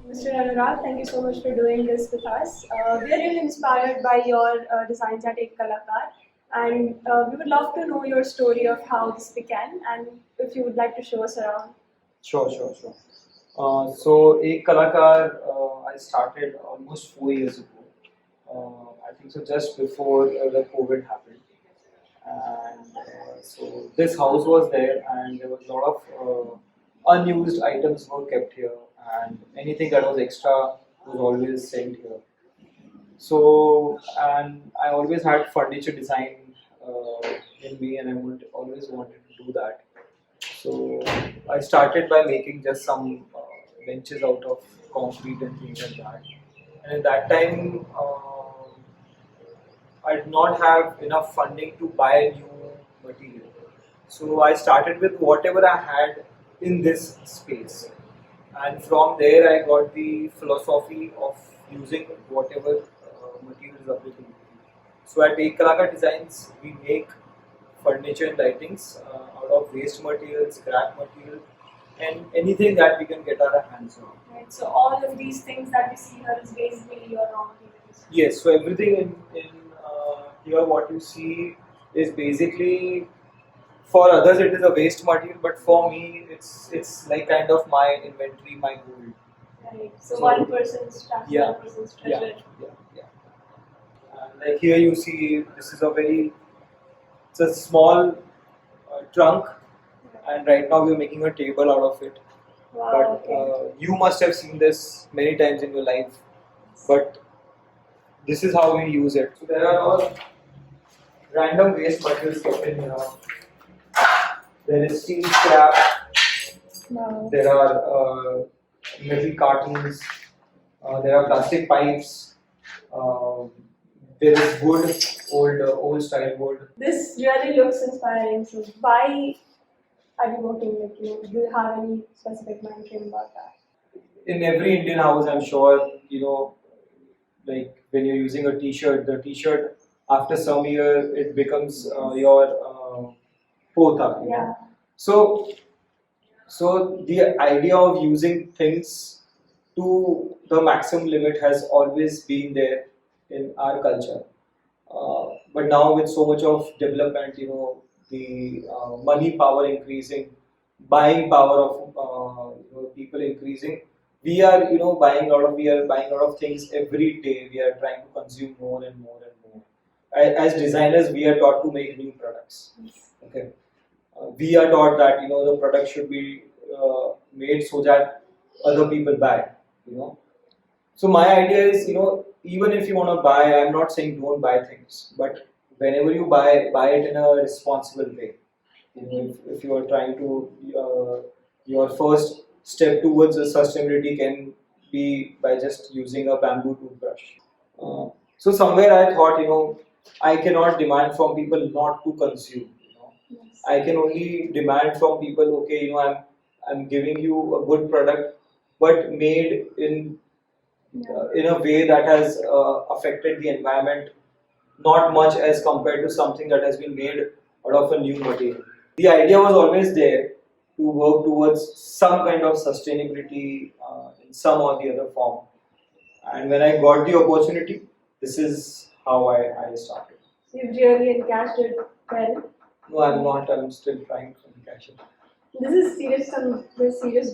Mr. Anurag, thank you so much for doing this with us. We are really inspired by your designs at Ek Kalaakar, and we would love to know your story of how this began, and if you would like to show us around. Sure. So, Ek Kalaakar, I started almost 4 years ago. I think so, just before the COVID happened. And so, this house was there, and there was a lot of unused items were kept here, and anything that was extra was always sent here. So, and I always had furniture design in me, and always wanted to do that. So I started by making just some benches out of concrete and things like that. And at that time, I did not have enough funding to buy new material. So I started with whatever I had in this space. And from there, I got the philosophy of using whatever material is available. So at Ek Kalaakar Designs, we make furniture and lightings out of waste material, scrap material, and anything that we can get our hands on. Right. So all of these things that we see here is basically your raw materials. Yes. So everything in here, what you see is basically, for others it is a waste material, but for me it's like kind of my inventory, my gold. Right. So one person's trash, Yeah. one person's treasure. Yeah. And like here you see, this is it's a small trunk, and right now we're making a table out of it. Wow. But Okay. you must have seen this many times in your life. But this is how we use it. So there are all random waste materials kept in here. There is steel scrap. Wow. There are metal cartons. There are plastic pipes. There is wood, old style wood. This really looks inspiring. So why are you working like you? Do you have any specific mind frame about that? In every Indian house, I'm sure, like when you're using a t-shirt, the t-shirt after some year it becomes your pota. Yeah. So the idea of using things to the maximum limit has always been there in our culture. But now with so much of development, the money power increasing, buying power of people increasing, we are buying a lot of things every day. We are trying to consume more and more and more. As designers, we are taught to make new products. Okay, we are taught that the product should be made so that other people buy. So my idea is, even if you want to buy, I'm not saying don't buy things, but whenever you buy it in a responsible way. If you are trying to, your first step towards sustainability can be by just using a bamboo toothbrush. So somewhere I thought, I cannot demand from people not to consume. Yes. I can only demand from people, okay, I'm giving you a good product, but made in a way that has affected the environment not much as compared to something that has been made out of a new material. The idea was always there to work towards some kind of sustainability in some or the other form. And when I got the opportunity, this is how I started. So you've really encashed it well. No, I'm not. I'm still trying to catch it. This is serious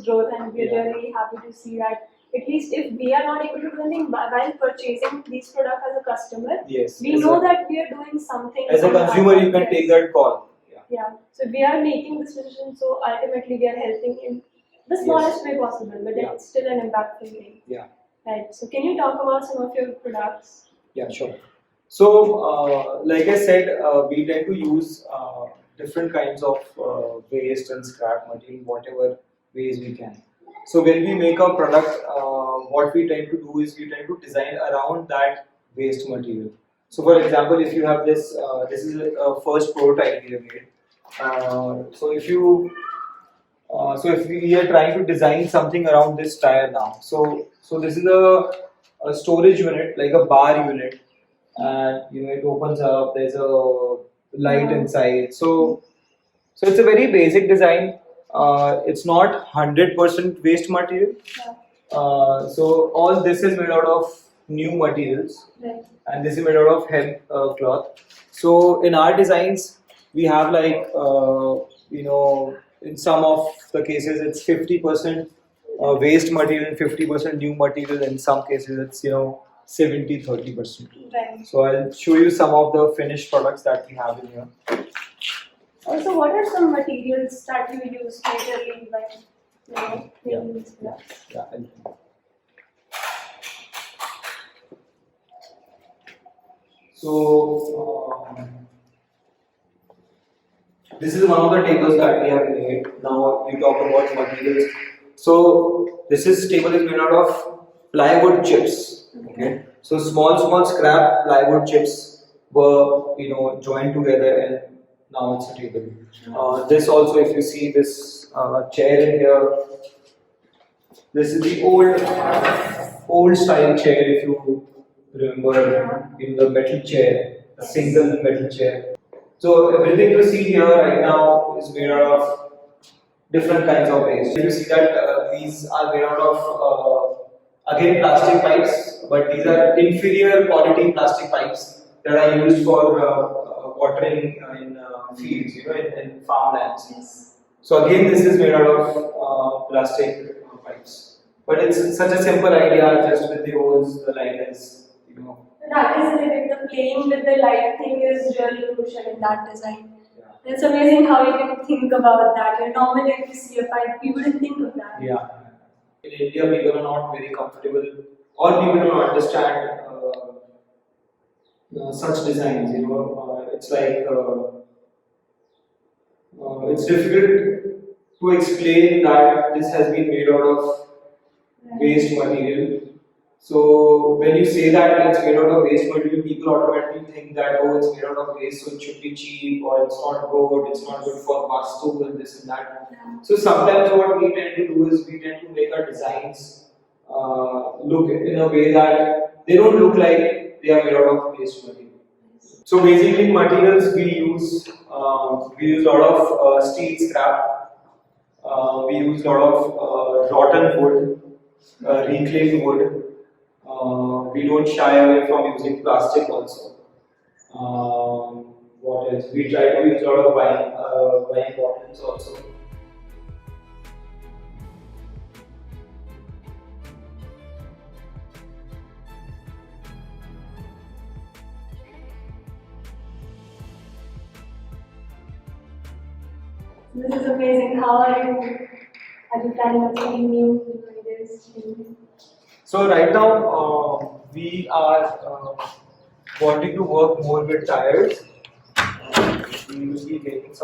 growth, and we're Yeah. really happy to see that. At least if we are not able to do anything while purchasing these products as a customer, Yes. we know that we are doing something. As a on our consumer, you can part. take that call. Yeah. So we are making this decision, so ultimately we are helping in the smallest way possible, but Yeah. it's still an impactful thing. Yeah. Right. So can you talk about some of your products? Yeah, sure. So, like I said, we tend to use different kinds of waste and scrap material, whatever ways we can. So, when we make a product, what we tend to do is we tend to design around that waste material. So, for example, if you have this, this is a first prototype we have made. So if we are trying to design something around this tire now, so this is a storage unit, like a bar unit, and it opens up. There's a light inside. So So it's a very basic design. It's not 100% waste material. Yeah. So all this is made out of new materials, Right. and this is made out of hemp cloth. So in our designs, we have like in some of the cases it's 50% waste material and 50% new material. In some cases it's 70-30%. Right. So I'll show you some of the finished products that we have in here. Also, what are some materials that you use majorly when making these products? Yeah. So this is one of the tables that we have made. Now you talk about materials. So this table is made out of plywood chips. Okay. So small scrap plywood chips were joined together, and now it's a table. This also, if you see this chair in here, this is the old style chair. If you remember, in the metal chair, a single metal chair. So everything you see here right now is made out of different kinds of waste. You see that these are made out of again plastic pipes, but these are inferior quality plastic pipes that are used for watering in fields, in farmlands. Yes. So again, this is made out of plastic pipes, but it's such a simple idea. Just with the holes, the line is. That is like the playing with the light thing is really crucial in that design. Yeah. It's amazing how you can think about that. Normally, if you see a pipe, you wouldn't think of that. Yeah. In India, people are not very comfortable, or people don't understand such designs. It's like it's difficult to explain that this has been made out of waste material. So when you say that it's made out of waste material, people automatically think that it's made out of waste, so it should be cheap, or it's not good for vastu and this and that. Yeah. So sometimes what we tend to do is we tend to make our designs look in a way that they don't look like they are made out of waste material. So basically, materials we use a lot of steel scrap. We use a lot of rotten wood, reclaimed wood. We don't shy away from using plastic also. What else? We try to use a lot of wine bottles also. This is amazing. How are you planning on taking new ideas? So right now we are wanting to work more with tires. We will be making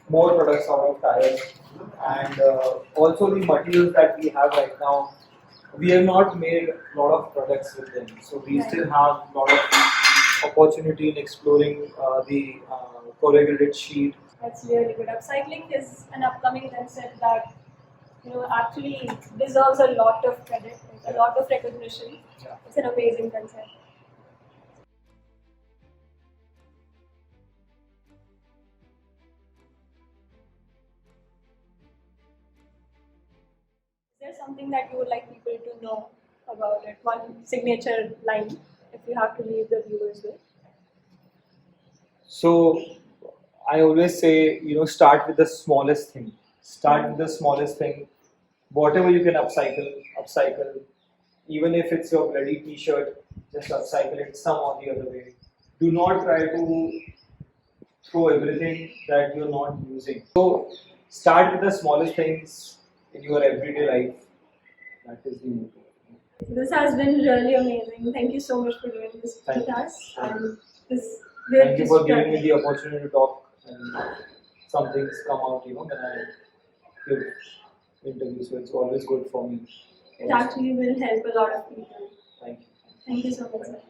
more products out of tires, and also the materials that we have right now. We have not made a lot of products with them, so we still have a lot of opportunity in exploring the corrugated sheet. That's really good. Upcycling is an upcoming concept that actually deserves a lot of credit, a lot of recognition. Yeah. It's an amazing concept. Is there something that you would like people to know about it? One signature line, if you have to leave the viewers with. So I always say, start with the smallest thing. Start with the smallest thing. Whatever you can upcycle. Even if it's your bloody t-shirt, just upcycle it some or the other way. Do not try to throw everything that you're not using. So start with the smallest things in your everyday life. That is the motto. This has been really amazing. Thank you so much for doing this with us. And Thank you for giving me the opportunity to talk, and some things come out, when I give interviews. So it's always good for me. It actually will help a lot of people. Thank you. Thank you so much, sir.